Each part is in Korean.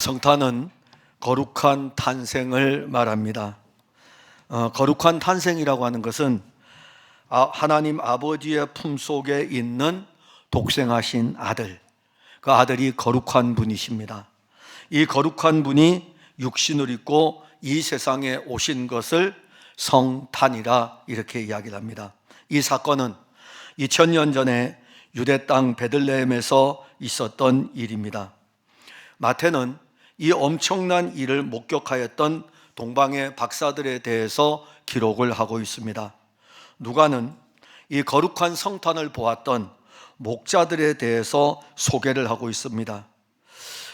성탄은 거룩한 탄생을 말합니다. 거룩한 탄생이라고 하는 것은 하나님 아버지의 품속에 있는 독생하신 아들, 그 아들이 거룩한 분이십니다. 이 거룩한 분이 육신을 입고 이 세상에 오신 것을 성탄이라 이렇게 이야기를 합니다. 이 사건은 2000년 전에 유대 땅 베들레헴에서 있었던 일입니다. 마태는 이 엄청난 일을 목격하였던 동방의 박사들에 대해서 기록을 하고 있습니다. 누가는 이 거룩한 성탄을 보았던 목자들에 대해서 소개를 하고 있습니다.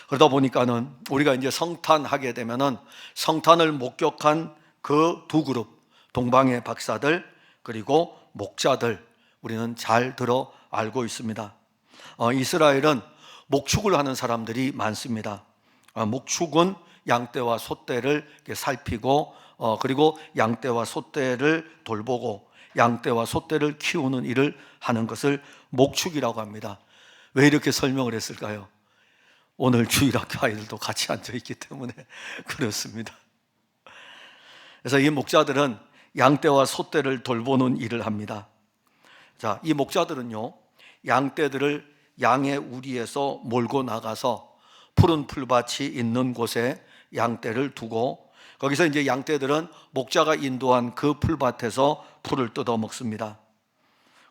그러다 보니까는 우리가 이제 성탄하게 되면은 성탄을 목격한 그 두 그룹, 동방의 박사들 그리고 목자들, 우리는 잘 들어 알고 있습니다. 이스라엘은 목축을 하는 사람들이 많습니다. 목축은 양떼와 소떼를 살피고 그리고 양떼와 소떼를 돌보고 양떼와 소떼를 키우는 일을 하는 것을 목축이라고 합니다. 왜 이렇게 설명을 했을까요? 오늘 주일학교 아이들도 같이 앉아있기 때문에 그렇습니다. 그래서 이 목자들은 양떼와 소떼를 돌보는 일을 합니다. 자, 이 목자들은요, 양떼들을 양의 우리에서 몰고 나가서 푸른 풀밭이 있는 곳에 양떼를 두고 거기서 이제 양떼들은 목자가 인도한 그 풀밭에서 풀을 뜯어 먹습니다.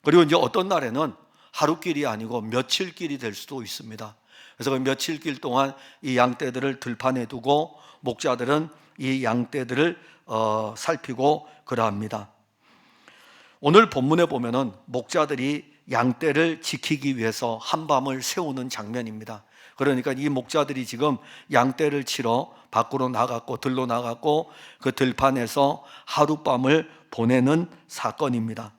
그리고 이제 어떤 날에는 하루길이 아니고 며칠길이 될 수도 있습니다. 그래서 그 며칠길 동안 이 양떼들을 들판에 두고 목자들은 이 양떼들을 살피고 그러합니다. 오늘 본문에 보면은 목자들이 양떼를 지키기 위해서 한밤을 새우는 장면입니다. 그러니까 이 목자들이 지금 양떼를 치러 밖으로 나갔고 들로 나갔고 그 들판에서 하룻밤을 보내는 사건입니다.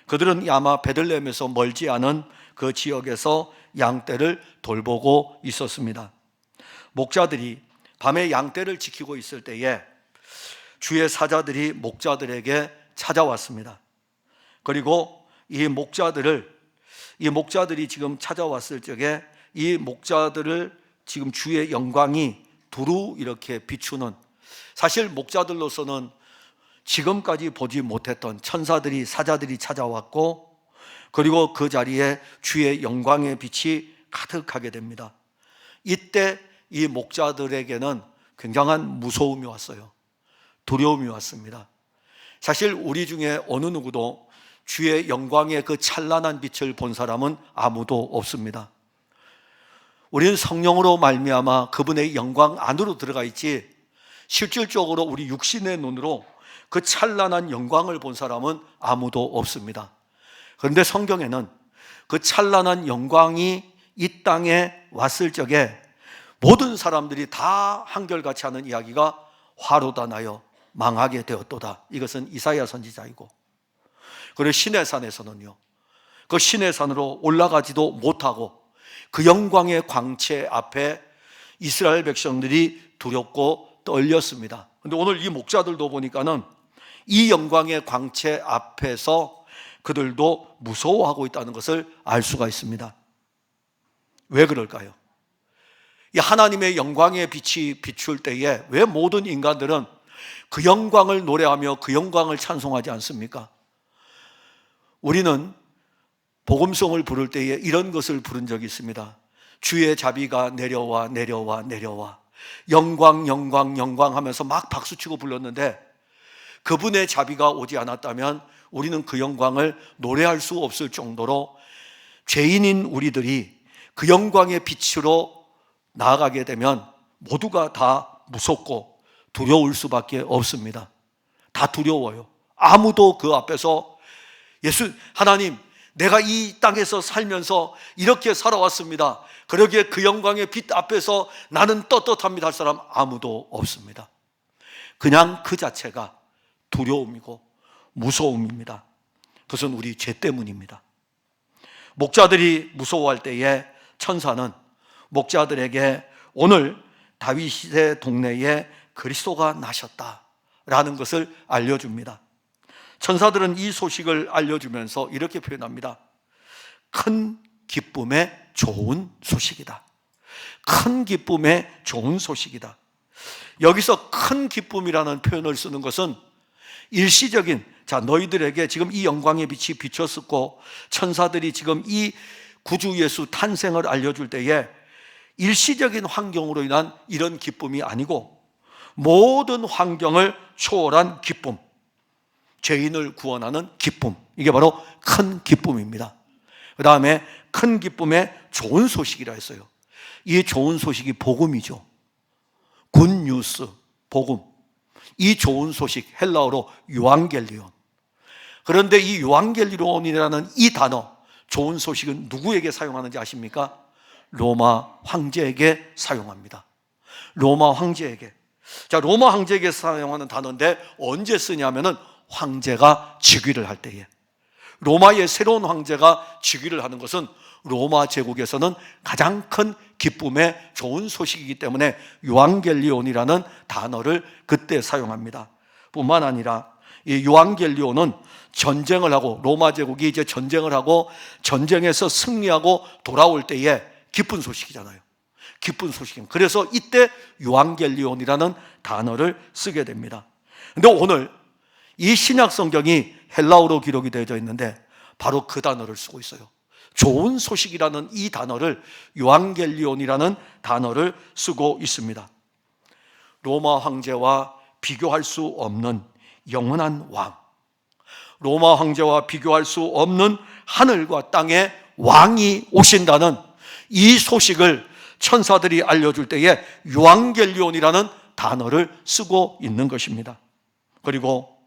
그들은 아마 베들레헴에서 멀지 않은 그 지역에서 양떼를 돌보고 있었습니다. 목자들이 밤에 양떼를 지키고 있을 때에 주의 사자들이 목자들에게 찾아왔습니다. 그리고 이 목자들이 지금 찾아왔을 적에 이 목자들을 지금 주의 영광이 두루 이렇게 비추는, 사실 목자들로서는 지금까지 보지 못했던 천사들이, 사자들이 찾아왔고 그리고 그 자리에 주의 영광의 빛이 가득하게 됩니다. 이때 이 목자들에게는 굉장한 무서움이 왔어요. 두려움이 왔습니다. 사실 우리 중에 어느 누구도 주의 영광의 그 찬란한 빛을 본 사람은 아무도 없습니다. 우리는 성령으로 말미암아 그분의 영광 안으로 들어가 있지 실질적으로 우리 육신의 눈으로 그 찬란한 영광을 본 사람은 아무도 없습니다. 그런데 성경에는 그 찬란한 영광이 이 땅에 왔을 적에 모든 사람들이 다 한결같이 하는 이야기가 화로다 나여 망하게 되었도다. 이것은 이사야 선지자이고, 그리고 시내산에서는요, 그 시내산으로 올라가지도 못하고 그 영광의 광채 앞에 이스라엘 백성들이 두렵고 떨렸습니다. 그런데 오늘 이 목자들도 보니까는 이 영광의 광채 앞에서 그들도 무서워하고 있다는 것을 알 수가 있습니다. 왜 그럴까요? 이 하나님의 영광의 빛이 비출 때에 왜 모든 인간들은 그 영광을 노래하며 그 영광을 찬송하지 않습니까? 우리는 복음송을 부를 때에 이런 것을 부른 적이 있습니다. 주의 자비가 내려와 내려와 내려와 영광 영광 영광 하면서 막 박수치고 불렀는데 그분의 자비가 오지 않았다면 우리는 그 영광을 노래할 수 없을 정도로 죄인인 우리들이 그 영광의 빛으로 나아가게 되면 모두가 다 무섭고 두려울 수밖에 없습니다. 다 두려워요. 아무도 그 앞에서 하나님, 내가 이 땅에서 살면서 이렇게 살아왔습니다. 그러기에 그 영광의 빛 앞에서 나는 떳떳합니다 할 사람 아무도 없습니다. 그냥 그 자체가 두려움이고 무서움입니다. 그것은 우리 죄 때문입니다. 목자들이 무서워할 때에 천사는 목자들에게 오늘 다윗의 동네에 그리스도가 나셨다라는 것을 알려줍니다. 천사들은 이 소식을 알려주면서 이렇게 표현합니다. 큰 기쁨의 좋은 소식이다. 큰 기쁨의 좋은 소식이다. 여기서 큰 기쁨이라는 표현을 쓰는 것은 일시적인, 자, 너희들에게 지금 이 영광의 빛이 비쳤었고 천사들이 지금 이 구주 예수 탄생을 알려줄 때에 일시적인 환경으로 인한 이런 기쁨이 아니고 모든 환경을 초월한 기쁨, 죄인을 구원하는 기쁨, 이게 바로 큰 기쁨입니다. 그 다음에 큰 기쁨의 좋은 소식이라 했어요. 이 좋은 소식이 복음이죠. 굿뉴스, 복음. 이 좋은 소식, 헬라어로 유앙겔리온. 그런데 이 유앙겔리온이라는 이 단어, 좋은 소식은 누구에게 사용하는지 아십니까? 로마 황제에게 사용합니다. 로마 황제에게. 자, 로마 황제에게 사용하는 단어인데 언제 쓰냐면은 황제가 즉위를 할 때에. 로마의 새로운 황제가 즉위를 하는 것은 로마 제국에서는 가장 큰 기쁨의 좋은 소식이기 때문에 유앙겔리온이라는 단어를 그때 사용합니다. 뿐만 아니라 이 유앙겔리온은 전쟁을 하고, 로마 제국이 이제 전쟁을 하고 전쟁에서 승리하고 돌아올 때에 기쁜 소식이잖아요. 기쁜 소식입니다. 그래서 이때 유앙겔리온이라는 단어를 쓰게 됩니다. 근데 오늘 이 신약 성경이 헬라어로 기록이 되어져 있는데 바로 그 단어를 쓰고 있어요. 좋은 소식이라는 이 단어를, 유앙겔리온이라는 단어를 쓰고 있습니다. 로마 황제와 비교할 수 없는 영원한 왕, 로마 황제와 비교할 수 없는 하늘과 땅의 왕이 오신다는 이 소식을 천사들이 알려줄 때에 유앙겔리온이라는 단어를 쓰고 있는 것입니다. 그리고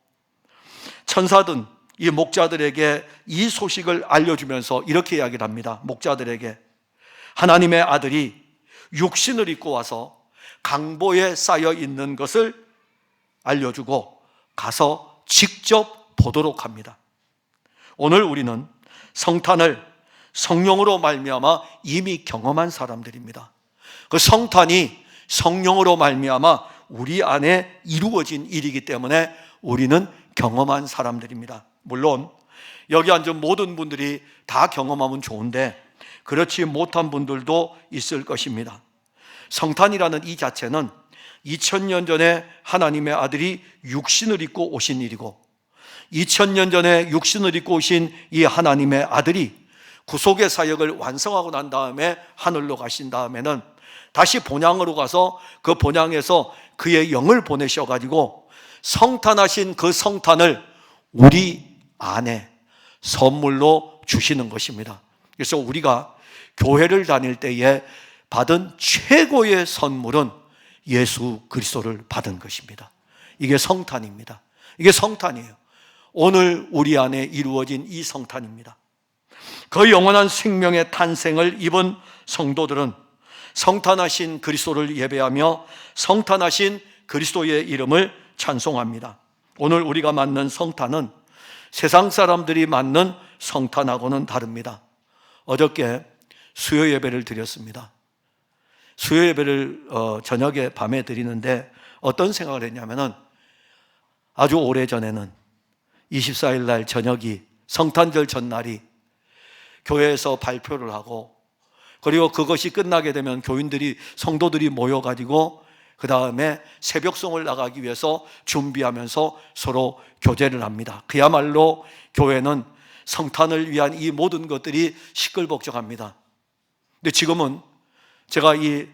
천사든 이 목자들에게 이 소식을 알려주면서 이렇게 이야기를 합니다. 목자들에게 하나님의 아들이 육신을 입고 와서 강보에 쌓여 있는 것을 알려주고 가서 직접 보도록 합니다. 오늘 우리는 성탄을 성령으로 말미암아 이미 경험한 사람들입니다. 그 성탄이 성령으로 말미암아 우리 안에 이루어진 일이기 때문에 우리는 경험한 사람들입니다. 물론 여기 앉은 모든 분들이 다 경험하면 좋은데 그렇지 못한 분들도 있을 것입니다. 성탄이라는 이 자체는 2000년 전에 하나님의 아들이 육신을 입고 오신 일이고 2000년 전에 육신을 입고 오신 이 하나님의 아들이 구속의 사역을 완성하고 난 다음에 하늘로 가신 다음에는 다시 본향으로 가서 그 본향에서 그의 영을 보내셔가지고 성탄하신 그 성탄을 우리 안에 선물로 주시는 것입니다. 그래서 우리가 교회를 다닐 때에 받은 최고의 선물은 예수 그리스도를 받은 것입니다. 이게 성탄입니다. 이게 성탄이에요. 오늘 우리 안에 이루어진 이 성탄입니다. 그 영원한 생명의 탄생을 입은 성도들은 성탄하신 그리스도를 예배하며 성탄하신 그리스도의 이름을 찬송합니다. 오늘 우리가 맞는 성탄은 세상 사람들이 맞는 성탄하고는 다릅니다. 어저께 수요 예배를 드렸습니다. 수요 예배를 저녁에 밤에 드리는데 어떤 생각을 했냐면은 아주 오래전에는 24일 날 저녁이 성탄절 전날이 교회에서 발표를 하고 그리고 그것이 끝나게 되면 교인들이 성도들이 모여가지고 그 다음에 새벽송을 나가기 위해서 준비하면서 서로 교제를 합니다. 그야말로 교회는 성탄을 위한 이 모든 것들이 시끌벅적합니다. 근데 지금은 제가 이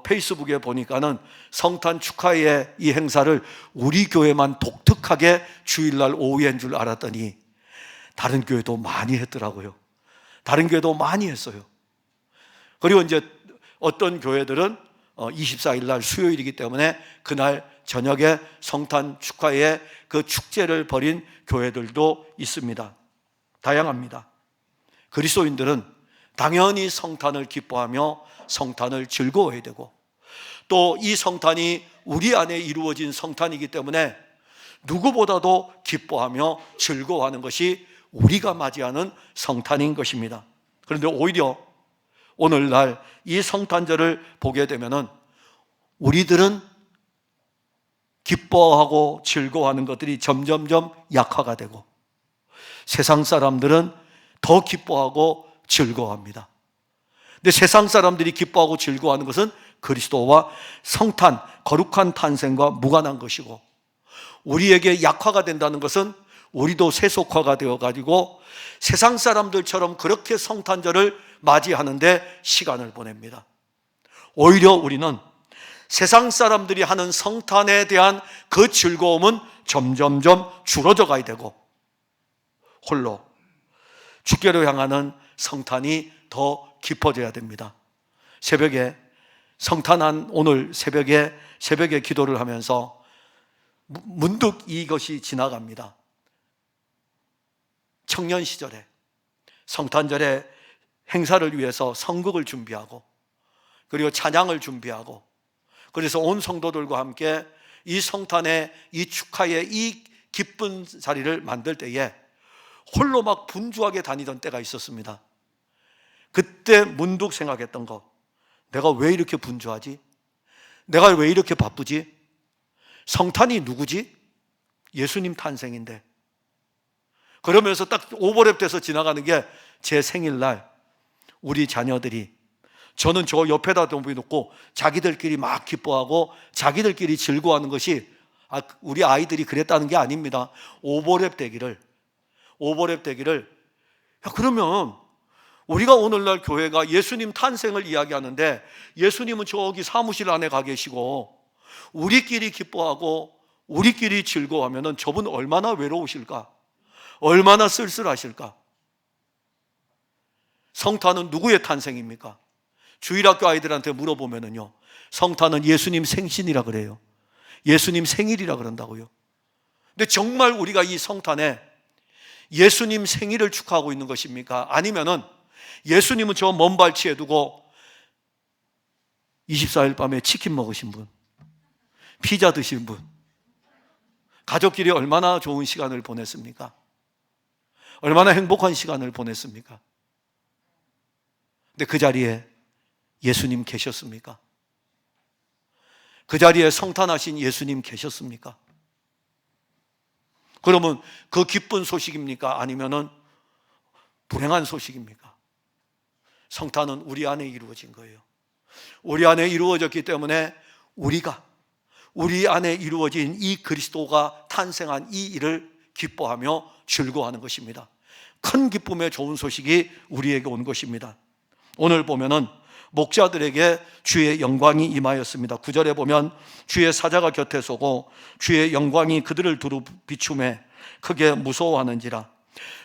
페이스북에 보니까는 성탄 축하의 이 행사를 우리 교회만 독특하게 주일날 오후에인 줄 알았더니 다른 교회도 많이 했더라고요. 다른 교회도 많이 했어요. 그리고 이제 어떤 교회들은 24일 날 수요일이기 때문에 그날 저녁에 성탄 축하의 그 축제를 벌인 교회들도 있습니다. 다양합니다. 그리스도인들은 당연히 성탄을 기뻐하며 성탄을 즐거워해야 되고 또 이 성탄이 우리 안에 이루어진 성탄이기 때문에 누구보다도 기뻐하며 즐거워하는 것이 우리가 맞이하는 성탄인 것입니다. 그런데 오히려 오늘날 이 성탄절을 보게 되면은 우리들은 기뻐하고 즐거워하는 것들이 점점점 약화가 되고 세상 사람들은 더 기뻐하고 즐거워합니다. 근데 세상 사람들이 기뻐하고 즐거워하는 것은 그리스도와 성탄, 거룩한 탄생과 무관한 것이고, 우리에게 약화가 된다는 것은 우리도 세속화가 되어가지고 세상 사람들처럼 그렇게 성탄절을 맞이하는데 시간을 보냅니다. 오히려 우리는 세상 사람들이 하는 성탄에 대한 그 즐거움은 점점점 줄어져 가야 되고, 홀로 주께로 향하는 성탄이 더 깊어져야 됩니다. 새벽에 성탄한 오늘 새벽에 기도를 하면서 문득 이것이 지나갑니다. 청년 시절에 성탄절에 행사를 위해서 성극을 준비하고, 그리고 찬양을 준비하고, 그래서 온 성도들과 함께 이 성탄의 이 축하의 이 기쁜 자리를 만들 때에 홀로 막 분주하게 다니던 때가 있었습니다. 그때 문득 생각했던 거, 내가 왜 이렇게 분주하지? 내가 왜 이렇게 바쁘지? 성탄이 누구지? 예수님 탄생인데. 그러면서 딱 오버랩 돼서 지나가는 게 제 생일날 우리 자녀들이, 저는 저 옆에다 놓고 자기들끼리 막 기뻐하고 자기들끼리 즐거워하는 것이 우리 아이들이 그랬다는 게 아닙니다. 오버랩 되기를. 그러면 우리가 오늘날 교회가 예수님 탄생을 이야기하는데 예수님은 저기 사무실 안에 가 계시고 우리끼리 기뻐하고 우리끼리 즐거워하면 저분 얼마나 외로우실까? 얼마나 쓸쓸하실까? 성탄은 누구의 탄생입니까? 주일학교 아이들한테 물어보면요, 성탄은 예수님 생신이라 그래요. 예수님 생일이라 그런다고요. 근데 정말 우리가 이 성탄에 예수님 생일을 축하하고 있는 것입니까? 아니면은 예수님은 저 먼 발치에 두고 24일 밤에 치킨 먹으신 분, 피자 드신 분, 가족끼리 얼마나 좋은 시간을 보냈습니까? 얼마나 행복한 시간을 보냈습니까? 근데 그 자리에 예수님 계셨습니까? 그 자리에 성탄하신 예수님 계셨습니까? 그러면 그 기쁜 소식입니까? 아니면은 불행한 소식입니까? 성탄은 우리 안에 이루어진 거예요. 우리 안에 이루어졌기 때문에 우리 안에 이루어진 이 그리스도가 탄생한 이 일을 기뻐하며 즐거워하는 것입니다. 큰 기쁨의 좋은 소식이 우리에게 온 것입니다. 오늘 보면은 목자들에게 주의 영광이 임하였습니다. 9절에 보면 주의 사자가 곁에 서고 주의 영광이 그들을 두루 비춤에 크게 무서워하는지라.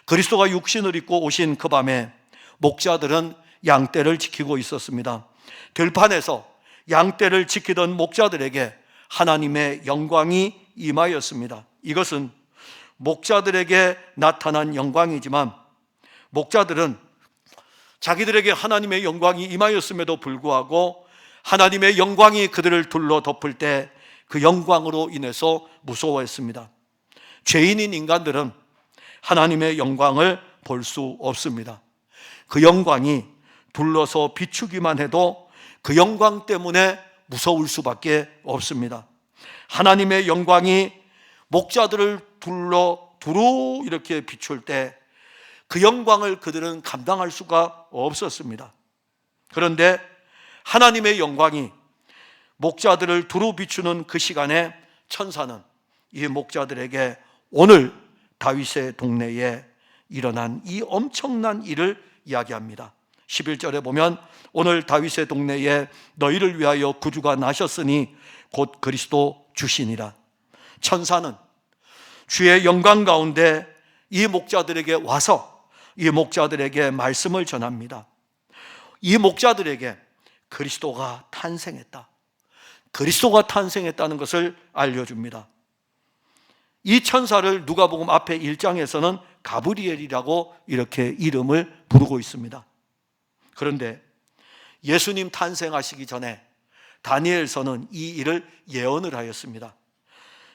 그리스도가 육신을 입고 오신 그 밤에 목자들은 양떼를 지키고 있었습니다. 들판에서 양떼를 지키던 목자들에게 하나님의 영광이 임하였습니다. 이것은 목자들에게 나타난 영광이지만 목자들은 자기들에게 하나님의 영광이 임하였음에도 불구하고 하나님의 영광이 그들을 둘러 덮을 때 그 영광으로 인해서 무서워했습니다. 죄인인 인간들은 하나님의 영광을 볼 수 없습니다. 그 영광이 둘러서 비추기만 해도 그 영광 때문에 무서울 수밖에 없습니다. 하나님의 영광이 목자들을 두루 이렇게 비출 때 그 영광을 그들은 감당할 수가 없었습니다. 그런데 하나님의 영광이 목자들을 두루 비추는 그 시간에 천사는 이 목자들에게 오늘 다윗의 동네에 일어난 이 엄청난 일을 이야기합니다. 11절에 보면 오늘 다윗의 동네에 너희를 위하여 구주가 나셨으니 곧 그리스도 주시니라. 천사는 주의 영광 가운데 이 목자들에게 와서 이 목자들에게 말씀을 전합니다. 이 목자들에게 그리스도가 탄생했다, 그리스도가 탄생했다는 것을 알려줍니다. 이 천사를 누가복음 앞에 1장에서는 가브리엘이라고 이렇게 이름을 부르고 있습니다. 그런데 예수님 탄생하시기 전에 다니엘서는 이 일을 예언을 하였습니다.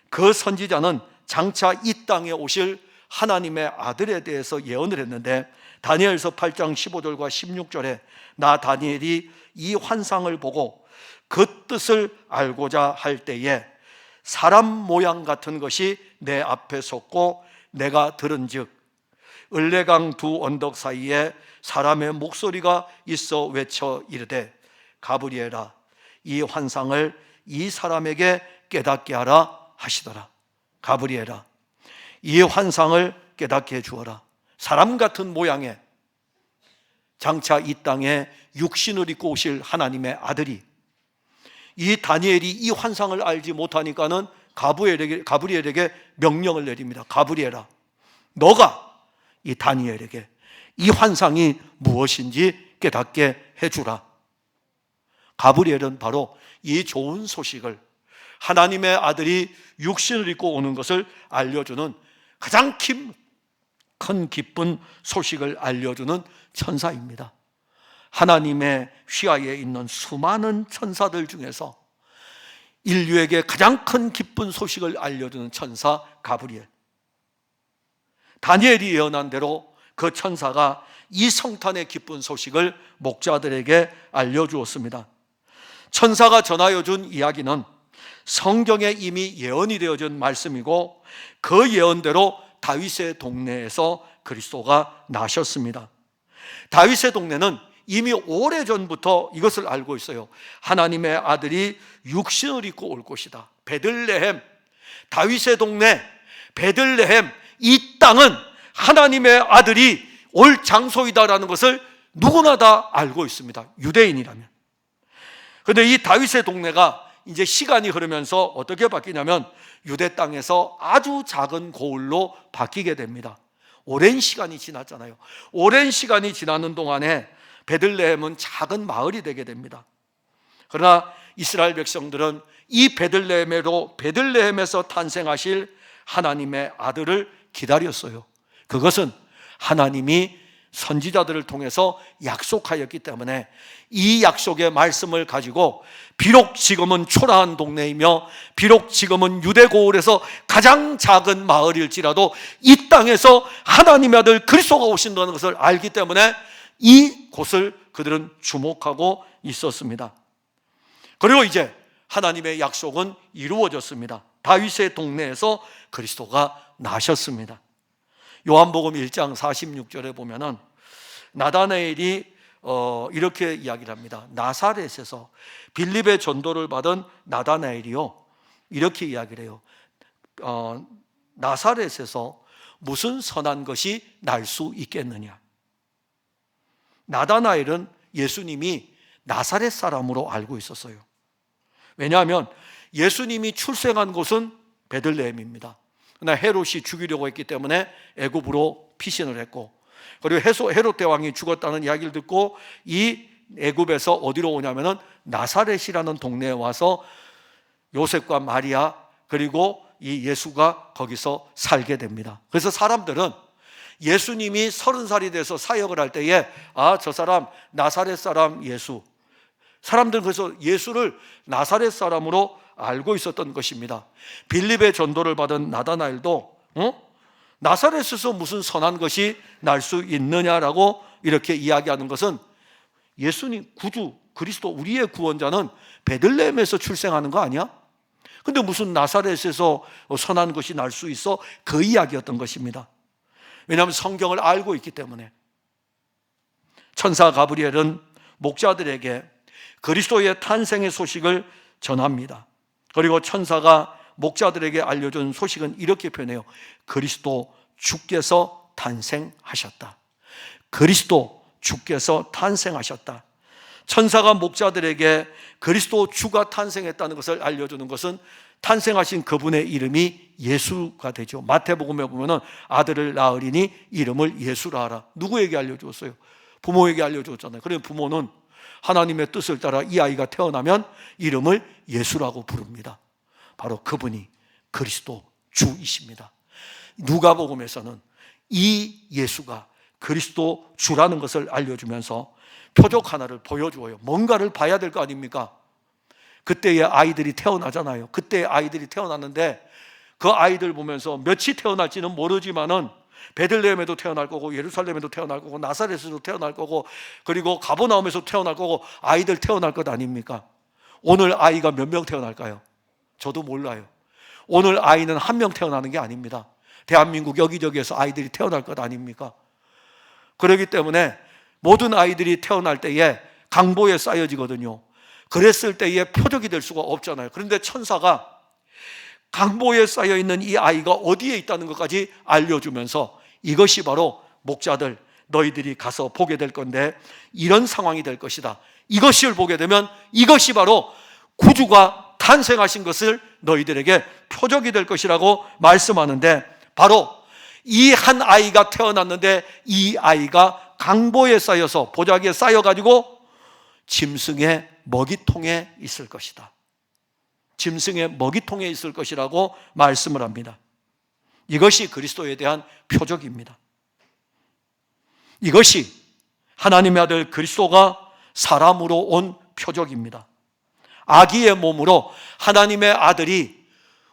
그 선지자는 장차 이 땅에 오실 하나님의 아들에 대해서 예언을 했는데 다니엘서 8장 15절과 16절에 나 다니엘이 이 환상을 보고 그 뜻을 알고자 할 때에 사람 모양 같은 것이 내 앞에 섰고 내가 들은즉 을레강 두 언덕 사이에 사람의 목소리가 있어 외쳐 이르되 가브리엘아 이 환상을 이 사람에게 깨닫게 하라 하시더라. 가브리엘아 이 환상을 깨닫게 해 주어라. 사람 같은 모양의 장차 이 땅에 육신을 입고 오실 하나님의 아들이, 이 다니엘이 이 환상을 알지 못하니까는 가브리엘에게 명령을 내립니다. 가브리엘아 너가 이 다니엘에게 이 환상이 무엇인지 깨닫게 해주라. 가브리엘은 바로 이 좋은 소식을, 하나님의 아들이 육신을 입고 오는 것을 알려주는 가장 큰 기쁜 소식을 알려주는 천사입니다. 하나님의 휘하에 있는 수많은 천사들 중에서 인류에게 가장 큰 기쁜 소식을 알려주는 천사 가브리엘. 다니엘이 예언한 대로 그 천사가 이 성탄의 기쁜 소식을 목자들에게 알려주었습니다. 천사가 전하여 준 이야기는 성경에 이미 예언이 되어진 말씀이고 그 예언대로 다윗의 동네에서 그리스도가 나셨습니다. 다윗의 동네는 이미 오래전부터 이것을 알고 있어요. 하나님의 아들이 육신을 입고 올 곳이다. 베들레헴, 다윗의 동네 베들레헴, 이 땅은 하나님의 아들이 올 장소이다라는 것을 누구나 다 알고 있습니다. 유대인이라면. 그런데 이 다윗의 동네가 이제 시간이 흐르면서 어떻게 바뀌냐면 유대 땅에서 아주 작은 고을로 바뀌게 됩니다. 오랜 시간이 지났잖아요. 오랜 시간이 지나는 동안에 베들레헴은 작은 마을이 되게 됩니다. 그러나 이스라엘 백성들은 이 베들레헴에서 탄생하실 하나님의 아들을 기다렸어요. 그것은 하나님이 선지자들을 통해서 약속하였기 때문에 이 약속의 말씀을 가지고 비록 지금은 초라한 동네이며 비록 지금은 유대 고을에서 가장 작은 마을일지라도 이 땅에서 하나님의 아들 그리스도가 오신다는 것을 알기 때문에 이 곳을 그들은 주목하고 있었습니다. 그리고 이제 하나님의 약속은 이루어졌습니다. 다윗의 동네에서 그리스도가 나셨습니다. 요한복음 1장 46절에 보면은 나다나엘이 이렇게 이야기를 합니다. 나사렛에서 빌립의 전도를 받은 나다나엘이요 이렇게 이야기를 해요. 나사렛에서 무슨 선한 것이 날 수 있겠느냐. 나다나엘은 예수님이 나사렛 사람으로 알고 있었어요. 왜냐하면 예수님이 출생한 곳은 베들레헴입니다. 그러나 헤롯이 죽이려고 했기 때문에 애굽으로 피신을 했고, 그리고 헤롯 대왕이 죽었다는 이야기를 듣고 이 애굽에서 어디로 오냐면은 나사렛이라는 동네에 와서 요셉과 마리아 그리고 이 예수가 거기서 살게 됩니다. 그래서 사람들은 예수님이 30살이 돼서 사역을 할 때에 저 사람 나사렛 사람 예수, 사람들은 그래서 예수를 나사렛 사람으로 알고 있었던 것입니다. 빌립의 전도를 받은 나다나엘도 나사렛에서 무슨 선한 것이 날 수 있느냐라고 이렇게 이야기하는 것은 예수님 구주 그리스도 우리의 구원자는 베들레헴에서 출생하는 거 아니야? 근데 무슨 나사렛에서 선한 것이 날 수 있어? 그 이야기였던 것입니다. 왜냐하면 성경을 알고 있기 때문에. 천사 가브리엘은 목자들에게 그리스도의 탄생의 소식을 전합니다. 그리고 천사가 목자들에게 알려준 소식은 이렇게 표현해요. 그리스도 주께서 탄생하셨다. 그리스도 주께서 탄생하셨다. 천사가 목자들에게 그리스도 주가 탄생했다는 것을 알려주는 것은 탄생하신 그분의 이름이 예수가 되죠. 마태복음에 보면은 아들을 낳으리니 이름을 예수라 하라. 누구에게 알려주었어요? 부모에게 알려주었잖아요. 그래서 부모는 하나님의 뜻을 따라 이 아이가 태어나면 이름을 예수라고 부릅니다. 바로 그분이 그리스도 주이십니다. 누가복음에서는 이 예수가 그리스도 주라는 것을 알려주면서 표적 하나를 보여주어요. 뭔가를 봐야 될 거 아닙니까? 그때의 아이들이 태어나잖아요. 그때의 아이들이 태어났는데 그 아이들 보면서 몇이 태어날지는 모르지만은 베들레헴에도 태어날 거고 예루살렘에도 태어날 거고 나사렛에도 태어날 거고 그리고 가버나움에서 태어날 거고 아이들 태어날 것 아닙니까? 오늘 아이가 몇 명 태어날까요? 저도 몰라요. 오늘 아이는 한 명 태어나는 게 아닙니다. 대한민국 여기저기에서 아이들이 태어날 것 아닙니까? 그렇기 때문에 모든 아이들이 태어날 때에 강보에 쌓여지거든요. 그랬을 때에 표적이 될 수가 없잖아요. 그런데 천사가 강보에 쌓여있는 이 아이가 어디에 있다는 것까지 알려주면서 이것이 바로 목자들, 너희들이 가서 보게 될 건데 이런 상황이 될 것이다. 이것을 보게 되면 이것이 바로 구주가 탄생하신 것을 너희들에게 표적이 될 것이라고 말씀하는데, 바로 이 한 아이가 태어났는데 이 아이가 강보에 쌓여서 보자기에 쌓여가지고 짐승의 먹이통에 있을 것이다. 짐승의 먹이통에 있을 것이라고 말씀을 합니다. 이것이 그리스도에 대한 표적입니다. 이것이 하나님의 아들 그리스도가 사람으로 온 표적입니다. 아기의 몸으로 하나님의 아들이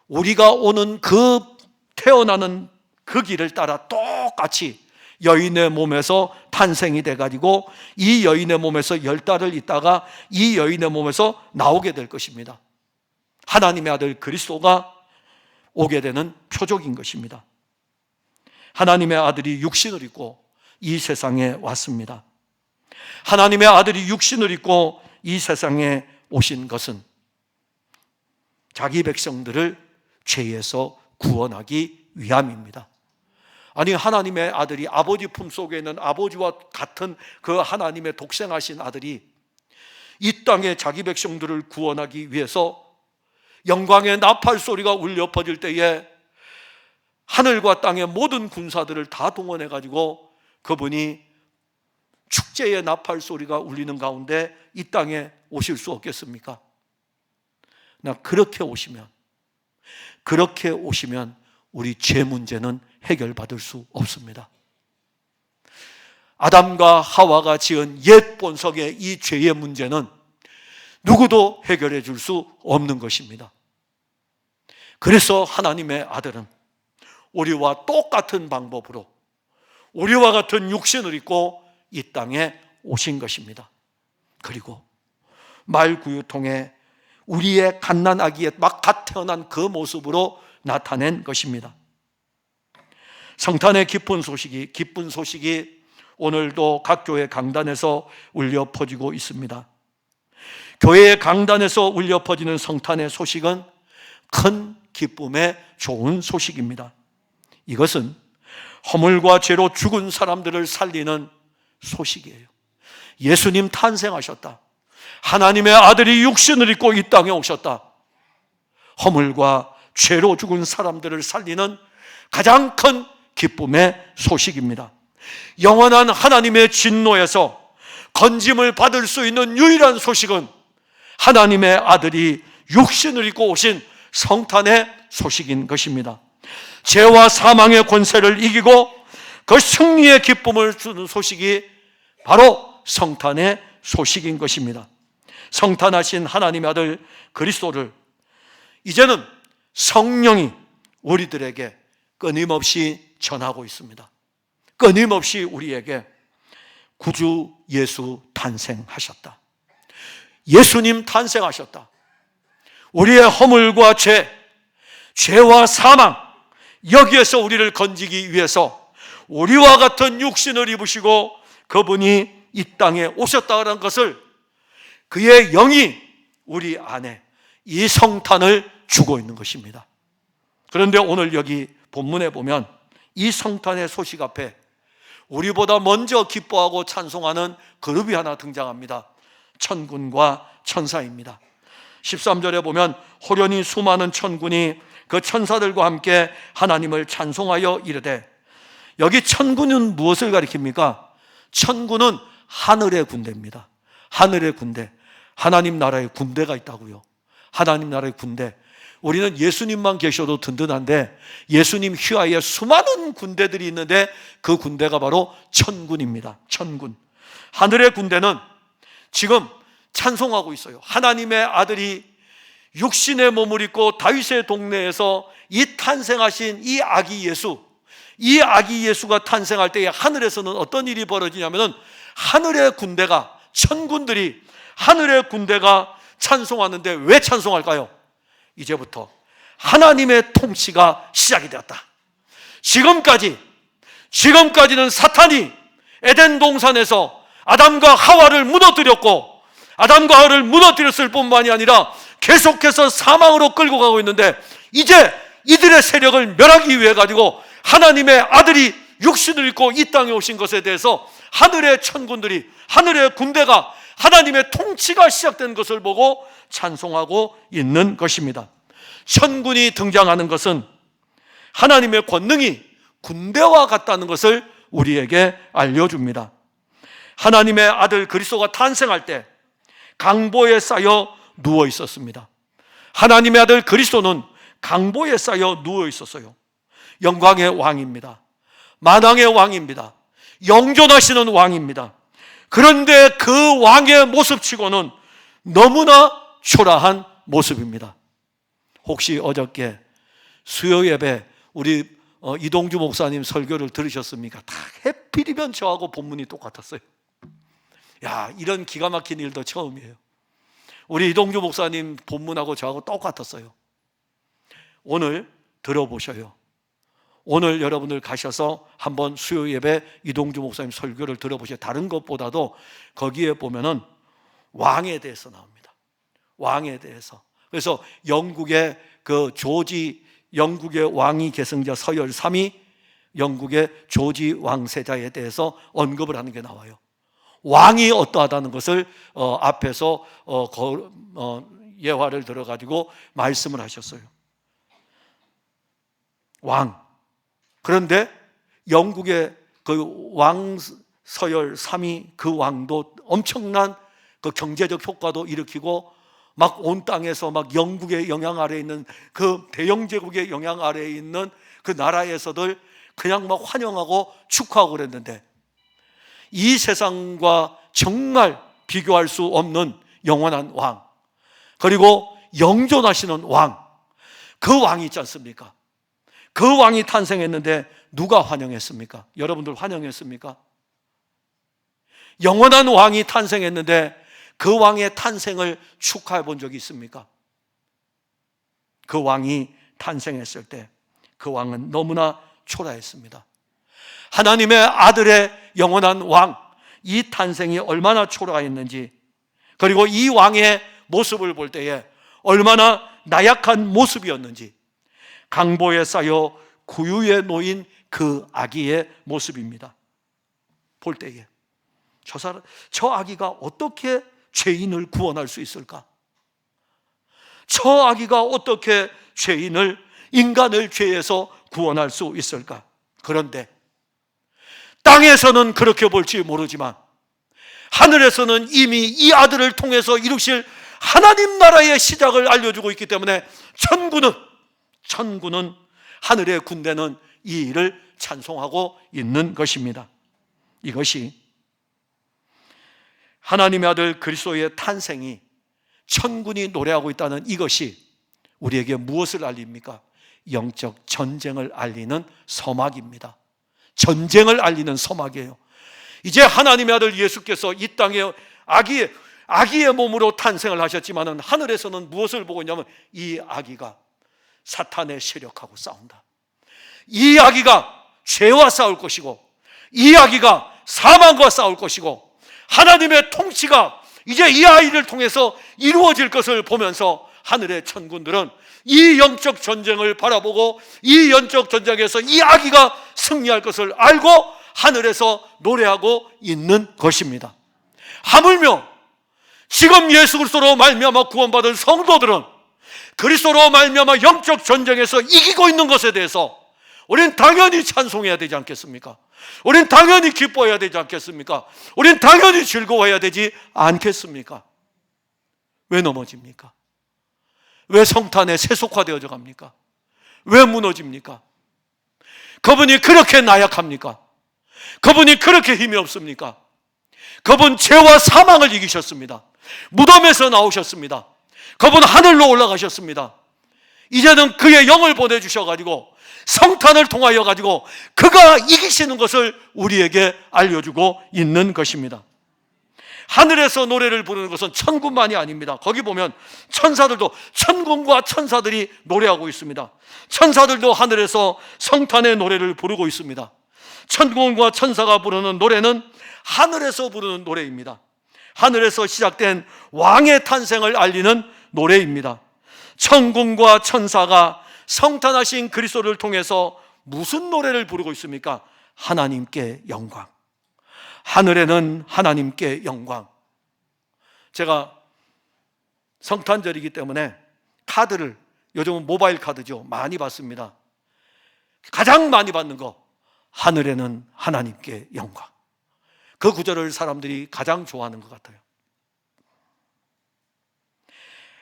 우리가 오는 그 태어나는 그 길을 따라 똑같이 여인의 몸에서 탄생이 돼가지고 이 여인의 몸에서 10달을 있다가 이 여인의 몸에서 나오게 될 것입니다. 하나님의 아들 그리스도가 오게 되는 표적인 것입니다. 하나님의 아들이 육신을 입고 이 세상에 왔습니다. 하나님의 아들이 육신을 입고 이 세상에 오신 것은 자기 백성들을 죄에서 구원하기 위함입니다. 아니, 하나님의 아들이 아버지 품속에 있는 아버지와 같은 그 하나님의 독생하신 아들이 이 땅에 자기 백성들을 구원하기 위해서 영광의 나팔 소리가 울려 퍼질 때에 하늘과 땅의 모든 군사들을 다 동원해가지고 그분이 축제의 나팔 소리가 울리는 가운데 이 땅에 오실 수 없겠습니까? 그렇게 오시면 우리 죄 문제는 해결받을 수 없습니다. 아담과 하와가 지은 옛 본성의 이 죄의 문제는 누구도 해결해 줄 수 없는 것입니다. 그래서 하나님의 아들은 우리와 똑같은 방법으로 우리와 같은 육신을 입고 이 땅에 오신 것입니다. 그리고 말구유통에 우리의 갓난아기에 막 갓 태어난 그 모습으로 나타낸 것입니다. 성탄의 기쁜 소식이 오늘도 각 교회 강단에서 울려 퍼지고 있습니다. 교회의 강단에서 울려 퍼지는 성탄의 소식은 큰 기쁨의 좋은 소식입니다. 이것은 허물과 죄로 죽은 사람들을 살리는 소식이에요. 예수님 탄생하셨다. 하나님의 아들이 육신을 입고 이 땅에 오셨다. 허물과 죄로 죽은 사람들을 살리는 가장 큰 기쁨의 소식입니다. 영원한 하나님의 진노에서 건짐을 받을 수 있는 유일한 소식은 하나님의 아들이 육신을 입고 오신 성탄의 소식인 것입니다. 죄와 사망의 권세를 이기고 그 승리의 기쁨을 주는 소식이 바로 성탄의 소식인 것입니다. 성탄하신 하나님의 아들 그리스도를 이제는 성령이 우리들에게 끊임없이 전하고 있습니다. 끊임없이 우리에게 구주 예수 탄생하셨다. 예수님 탄생하셨다. 우리의 허물과 죄와 사망, 여기에서 우리를 건지기 위해서 우리와 같은 육신을 입으시고 그분이 이 땅에 오셨다는 것을, 그의 영이 우리 안에 이 성탄을 주고 있는 것입니다. 그런데 오늘 여기 본문에 보면 이 성탄의 소식 앞에 우리보다 먼저 기뻐하고 찬송하는 그룹이 하나 등장합니다. 천군과 천사입니다. 13절에 보면 호련히 수많은 천군이 그 천사들과 함께 하나님을 찬송하여 이르되, 여기 천군은 무엇을 가리킵니까? 천군은 하늘의 군대입니다. 하늘의 군대. 하나님 나라의 군대가 있다고요. 하나님 나라의 군대. 우리는 예수님만 계셔도 든든한데 예수님 휘하에 수많은 군대들이 있는데 그 군대가 바로 천군입니다. 천군. 하늘의 군대는 지금 찬송하고 있어요. 하나님의 아들이 육신의 몸을 입고 다윗의 동네에서 이 탄생하신 이 아기 예수가 탄생할 때에 하늘에서는 어떤 일이 벌어지냐면은 하늘의 군대가, 천군들이, 하늘의 군대가 찬송하는데 왜 찬송할까요? 이제부터 하나님의 통치가 시작이 되었다. 지금까지는 사탄이 에덴 동산에서 아담과 하와를 무너뜨렸고, 아담과 하와를 무너뜨렸을 뿐만이 아니라 계속해서 사망으로 끌고 가고 있는데, 이제 이들의 세력을 멸하기 위해 가지고 하나님의 아들이 육신을 입고 이 땅에 오신 것에 대해서 하늘의 천군들이, 하늘의 군대가, 하나님의 통치가 시작된 것을 보고 찬송하고 있는 것입니다. 천군이 등장하는 것은 하나님의 권능이 군대와 같다는 것을 우리에게 알려줍니다. 하나님의 아들 그리스도가 탄생할 때 강보에 쌓여 누워 있었습니다. 하나님의 아들 그리스도는 강보에 쌓여 누워 있었어요. 영광의 왕입니다. 만왕의 왕입니다. 영존하시는 왕입니다. 그런데 그 왕의 모습치고는 너무나 초라한 모습입니다. 혹시 어저께 수요 예배 우리 이동주 목사님 설교를 들으셨습니까? 다 해필이면 저하고 본문이 똑같았어요. 야, 이런 기가 막힌 일도 처음이에요. 우리 이동주 목사님 본문하고 저하고 똑같았어요. 오늘 들어보셔요. 오늘 여러분들 가셔서 한번 수요 예배 이동주 목사님 설교를 들어보세요. 다른 것보다도 거기에 보면은 왕에 대해서 나옵니다. 왕에 대해서. 그래서 영국의 그 영국의 왕위 계승자 서열 3위 영국의 조지 왕세자에 대해서 언급을 하는 게 나와요. 왕이 어떠하다는 것을 앞에서 예화를 들어가지고 말씀을 하셨어요. 왕. 그런데 영국의 그 왕 서열 3위 그 왕도 엄청난 그 경제적 효과도 일으키고 막 온 땅에서 막 영국의 영향 아래에 있는 그 대영 제국의 영향 아래에 있는 그 나라에서들 그냥 막 환영하고 축하하고 그랬는데, 이 세상과 정말 비교할 수 없는 영원한 왕, 그리고 영존하시는 왕, 그 왕이 있지 않습니까? 그 왕이 탄생했는데 누가 환영했습니까? 여러분들 환영했습니까? 영원한 왕이 탄생했는데 그 왕의 탄생을 축하해 본 적이 있습니까? 그 왕이 탄생했을 때 그 왕은 너무나 초라했습니다. 하나님의 아들의 영원한 왕, 이 탄생이 얼마나 초라했는지, 그리고 이 왕의 모습을 볼 때에 얼마나 나약한 모습이었는지, 강보에 쌓여 구유에 놓인 그 아기의 모습입니다. 볼 때에 저 아기가 어떻게 죄인을 구원할 수 있을까? 저 아기가 어떻게 인간을 죄에서 구원할 수 있을까? 그런데 땅에서는 그렇게 볼지 모르지만 하늘에서는 이미 이 아들을 통해서 이루실 하나님 나라의 시작을 알려주고 있기 때문에 천군은 하늘의 군대는 이 일을 찬송하고 있는 것입니다. 이것이 하나님의 아들 그리스도의 탄생이 천군이 노래하고 있다는 이것이 우리에게 무엇을 알립니까? 영적 전쟁을 알리는 서막입니다. 전쟁을 알리는 서막이에요. 이제 하나님의 아들 예수께서 이 땅에 아기의 몸으로 탄생을 하셨지만은 하늘에서는 무엇을 보고 있냐면 이 아기가 사탄의 세력하고 싸운다. 이 아기가 죄와 싸울 것이고, 이 아기가 사망과 싸울 것이고, 하나님의 통치가 이제 이 아이를 통해서 이루어질 것을 보면서 하늘의 천군들은 이 영적 전쟁을 바라보고 이 영적 전쟁에서 이 아기가 승리할 것을 알고 하늘에서 노래하고 있는 것입니다. 하물며 지금 예수 그리스도로 말미암아 구원받은 성도들은 그리스도로 말미암아 영적 전쟁에서 이기고 있는 것에 대해서 우리는 당연히 찬송해야 되지 않겠습니까? 우리는 당연히 기뻐해야 되지 않겠습니까? 우리는 당연히 즐거워해야 되지 않겠습니까? 왜 넘어집니까? 왜 성탄에 세속화되어져 갑니까? 왜 무너집니까? 그분이 그렇게 나약합니까? 그분이 그렇게 힘이 없습니까? 그분 죄와 사망을 이기셨습니다. 무덤에서 나오셨습니다. 그분 하늘로 올라가셨습니다. 이제는 그의 영을 보내주셔가지고 성탄을 통하여 가지고 그가 이기시는 것을 우리에게 알려주고 있는 것입니다. 하늘에서 노래를 부르는 것은 천군만이 아닙니다. 거기 보면 천군과 천사들이 노래하고 있습니다. 천사들도 하늘에서 성탄의 노래를 부르고 있습니다. 천군과 천사가 부르는 노래는 하늘에서 부르는 노래입니다. 하늘에서 시작된 왕의 탄생을 알리는 노래입니다. 천군과 천사가 성탄하신 그리스도를 통해서 무슨 노래를 부르고 있습니까? 하나님께 영광. 하늘에는 하나님께 영광. 제가 성탄절이기 때문에 카드를, 요즘은 모바일 카드죠, 많이 받습니다. 가장 많이 받는 거, 하늘에는 하나님께 영광. 그 구절을 사람들이 가장 좋아하는 것 같아요.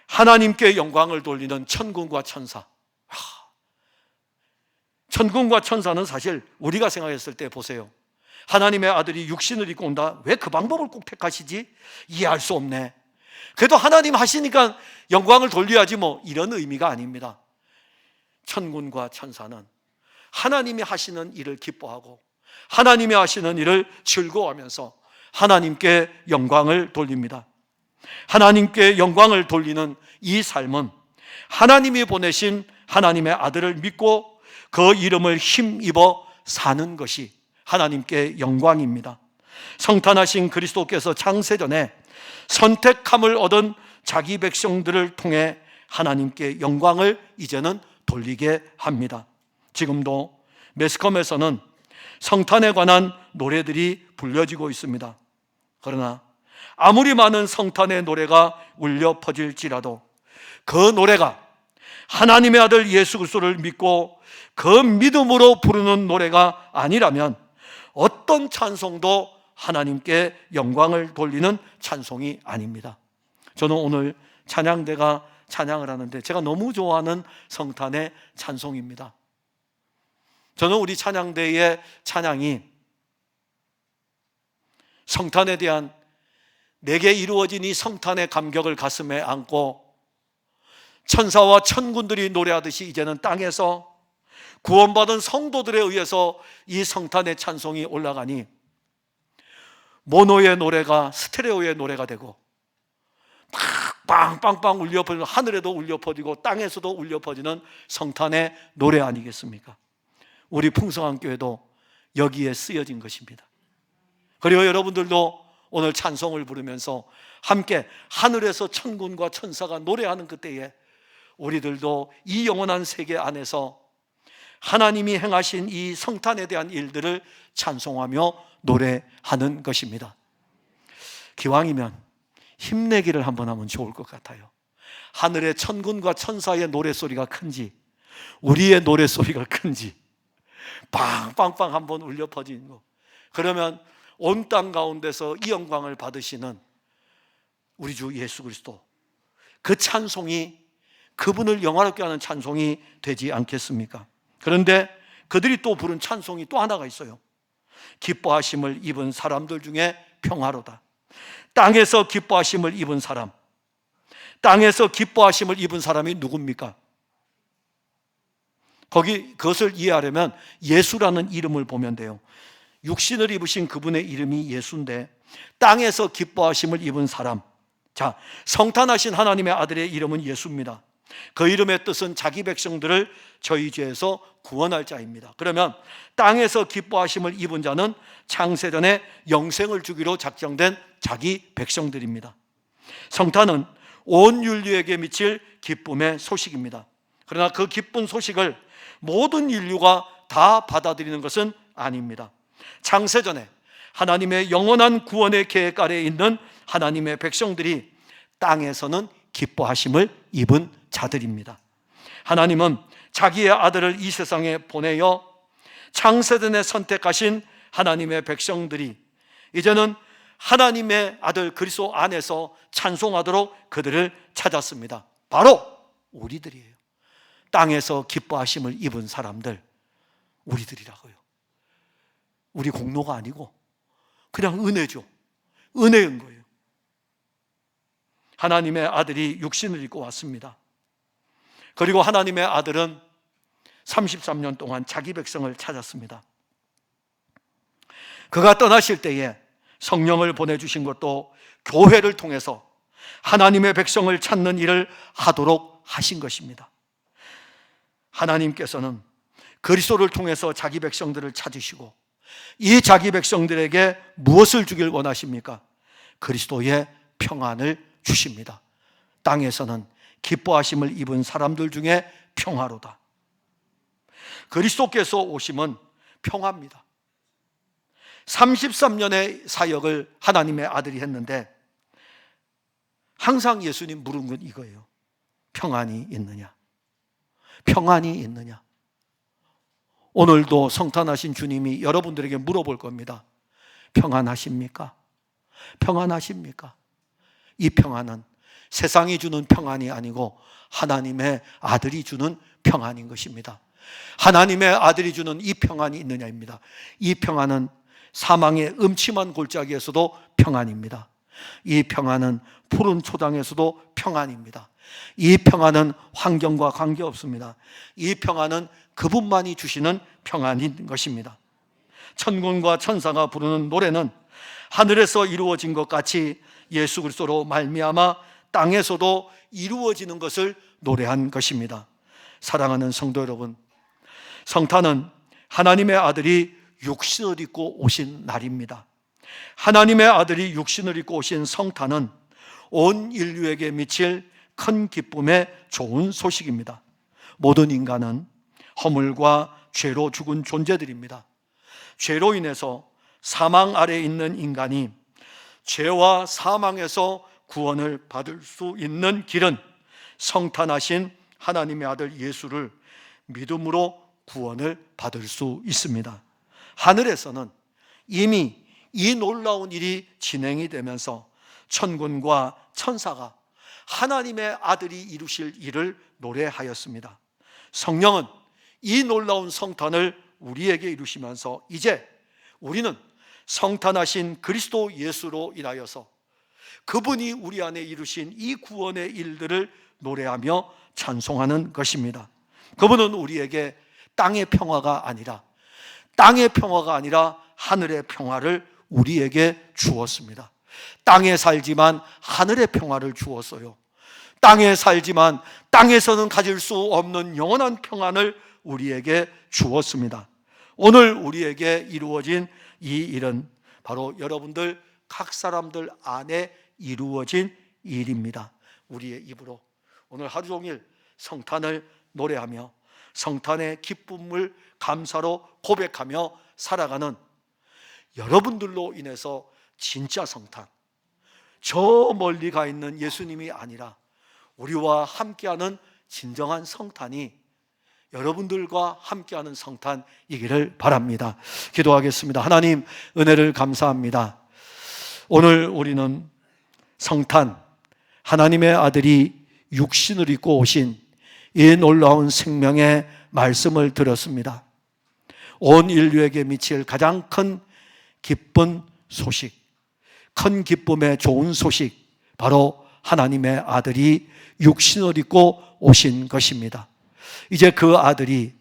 하나님께 영광을 돌리는 천군과 천사. 천군과 천사는 사실 우리가 생각했을 때 보세요. 하나님의 아들이 육신을 입고 온다. 왜 그 방법을 꼭 택하시지? 이해할 수 없네. 그래도 하나님 하시니까 영광을 돌려야지 뭐, 이런 의미가 아닙니다. 천군과 천사는 하나님이 하시는 일을 기뻐하고 하나님이 하시는 일을 즐거워하면서 하나님께 영광을 돌립니다. 하나님께 영광을 돌리는 이 삶은 하나님이 보내신 하나님의 아들을 믿고 그 이름을 힘입어 사는 것이 하나님께 영광입니다. 성탄하신 그리스도께서 창세전에 선택함을 얻은 자기 백성들을 통해 하나님께 영광을 이제는 돌리게 합니다. 지금도 매스컴에서는 성탄에 관한 노래들이 불려지고 있습니다. 그러나 아무리 많은 성탄의 노래가 울려 퍼질지라도 그 노래가 하나님의 아들 예수 그리스도를 믿고 그 믿음으로 부르는 노래가 아니라면 어떤 찬송도 하나님께 영광을 돌리는 찬송이 아닙니다. 저는 오늘 찬양대가 찬양을 하는데 제가 너무 좋아하는 성탄의 찬송입니다. 저는 우리 찬양대의 찬양이 성탄에 대한 내게 이루어진 이 성탄의 감격을 가슴에 안고 천사와 천군들이 노래하듯이 이제는 땅에서 구원받은 성도들에 의해서 이 성탄의 찬송이 올라가니 모노의 노래가 스테레오의 노래가 되고 빵빵빵 울려 퍼지는, 하늘에도 울려 퍼지고 땅에서도 울려 퍼지는 성탄의 노래 아니겠습니까? 우리 풍성한 교회도 여기에 쓰여진 것입니다. 그리고 여러분들도 오늘 찬송을 부르면서 함께 하늘에서 천군과 천사가 노래하는 그때에 우리들도 이 영원한 세계 안에서 하나님이 행하신 이 성탄에 대한 일들을 찬송하며 노래하는 것입니다. 기왕이면 힘내기를 한번 하면 좋을 것 같아요. 하늘의 천군과 천사의 노래소리가 큰지 우리의 노래소리가 큰지 빵빵빵 한번 울려 퍼지는 거, 그러면 온 땅 가운데서 이 영광을 받으시는 우리 주 예수 그리스도, 그 찬송이 그분을 영화롭게 하는 찬송이 되지 않겠습니까? 그런데 그들이 또 부른 찬송이 또 하나가 있어요. 기뻐하심을 입은 사람들 중에 평화로다. 땅에서 기뻐하심을 입은 사람, 땅에서 기뻐하심을 입은 사람이 누굽니까? 그것을 이해하려면 예수라는 이름을 보면 돼요. 육신을 입으신 그분의 이름이 예수인데 땅에서 기뻐하심을 입은 사람, 자, 성탄하신 하나님의 아들의 이름은 예수입니다. 그 이름의 뜻은 자기 백성들을 저희 죄에서 구원할 자입니다. 그러면 땅에서 기뻐하심을 입은 자는 창세전에 영생을 주기로 작정된 자기 백성들입니다. 성탄은 온 인류에게 미칠 기쁨의 소식입니다. 그러나 그 기쁜 소식을 모든 인류가 다 받아들이는 것은 아닙니다. 창세전에 하나님의 영원한 구원의 계획 아래에 있는 하나님의 백성들이 땅에서는 기뻐하심을 입은 자들입니다. 하나님은 자기의 아들을 이 세상에 보내어 창세전에 선택하신 하나님의 백성들이 이제는 하나님의 아들 그리스도 안에서 찬송하도록 그들을 찾았습니다. 바로 우리들이에요. 땅에서 기뻐하심을 입은 사람들, 우리들이라고요. 우리 공로가 아니고 그냥 은혜죠. 은혜인 거예요. 하나님의 아들이 육신을 입고 왔습니다. 그리고 하나님의 아들은 33년 동안 자기 백성을 찾았습니다. 그가 떠나실 때에 성령을 보내주신 것도 교회를 통해서 하나님의 백성을 찾는 일을 하도록 하신 것입니다. 하나님께서는 그리스도를 통해서 자기 백성들을 찾으시고 이 자기 백성들에게 무엇을 주길 원하십니까? 그리스도의 평안을 주십니다. 땅에서는 기뻐하심을 입은 사람들 중에 평화로다. 그리스도께서 오심은 평화입니다. 33년의 사역을 하나님의 아들이 했는데 항상 예수님 물은 건 이거예요. 평안이 있느냐? 평안이 있느냐? 오늘도 성탄하신 주님이 여러분들에게 물어볼 겁니다. 평안하십니까? 평안하십니까? 이 평안은 세상이 주는 평안이 아니고 하나님의 아들이 주는 평안인 것입니다. 하나님의 아들이 주는 이 평안이 있느냐입니다. 이 평안은 사망의 음침한 골짜기에서도 평안입니다. 이 평안은 푸른 초당에서도 평안입니다. 이 평안은 환경과 관계없습니다. 이 평안은 그분만이 주시는 평안인 것입니다. 천군과 천사가 부르는 노래는 하늘에서 이루어진 것 같이 예수 그리스도로 말미암아 땅에서도 이루어지는 것을 노래한 것입니다. 사랑하는 성도 여러분, 성탄은 하나님의 아들이 육신을 입고 오신 날입니다. 하나님의 아들이 육신을 입고 오신 성탄은 온 인류에게 미칠 큰 기쁨의 좋은 소식입니다. 모든 인간은 허물과 죄로 죽은 존재들입니다. 죄로 인해서 사망 아래에 있는 인간이 죄와 사망에서 구원을 받을 수 있는 길은 성탄하신 하나님의 아들 예수를 믿음으로 구원을 받을 수 있습니다. 하늘에서는 이미 이 놀라운 일이 진행이 되면서 천군과 천사가 하나님의 아들이 이루실 일을 노래하였습니다. 성령은 이 놀라운 성탄을 우리에게 이루시면서 이제 우리는 성탄하신 그리스도 예수로 인하여서 그분이 우리 안에 이루신 이 구원의 일들을 노래하며 찬송하는 것입니다. 그분은 우리에게 땅의 평화가 아니라 하늘의 평화를 우리에게 주었습니다. 땅에 살지만 하늘의 평화를 주었어요. 땅에 살지만 땅에서는 가질 수 없는 영원한 평안을 우리에게 주었습니다. 오늘 우리에게 이루어진 이 일은 바로 여러분들 각 사람들 안에 이루어진 일입니다. 우리의 입으로 오늘 하루 종일 성탄을 노래하며 성탄의 기쁨을 감사로 고백하며 살아가는 여러분들로 인해서 진짜 성탄, 저 멀리 가 있는 예수님이 아니라 우리와 함께하는 진정한 성탄이 여러분들과 함께하는 성탄이기를 바랍니다. 기도하겠습니다. 하나님, 은혜를 감사합니다. 오늘 우리는 성탄, 하나님의 아들이 육신을 입고 오신 이 놀라운 생명의 말씀을 들었습니다. 온 인류에게 미칠 가장 큰 기쁜 소식, 큰 기쁨의 좋은 소식, 바로 하나님의 아들이 육신을 입고 오신 것입니다. 이제 그 아들이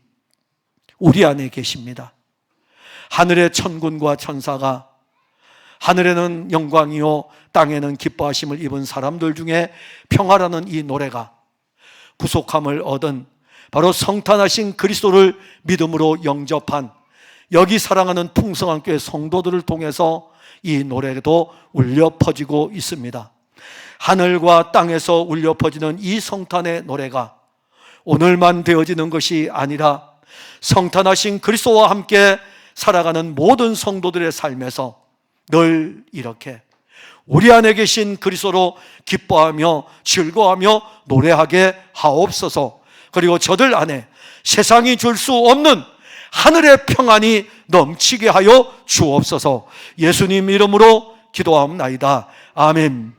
우리 안에 계십니다. 하늘의 천군과 천사가, 하늘에는 영광이요 땅에는 기뻐하심을 입은 사람들 중에 평화라는 이 노래가 구속함을 얻은 바로 성탄하신 그리스도를 믿음으로 영접한 여기 사랑하는 풍성한 교회 성도들을 통해서 이 노래도 울려 퍼지고 있습니다. 하늘과 땅에서 울려 퍼지는 이 성탄의 노래가 오늘만 되어지는 것이 아니라 성탄하신 그리스도와 함께 살아가는 모든 성도들의 삶에서 늘 이렇게 우리 안에 계신 그리스도로 기뻐하며 즐거워하며 노래하게 하옵소서. 그리고 저들 안에 세상이 줄 수 없는 하늘의 평안이 넘치게 하여 주옵소서. 예수님 이름으로 기도하옵나이다. 아멘.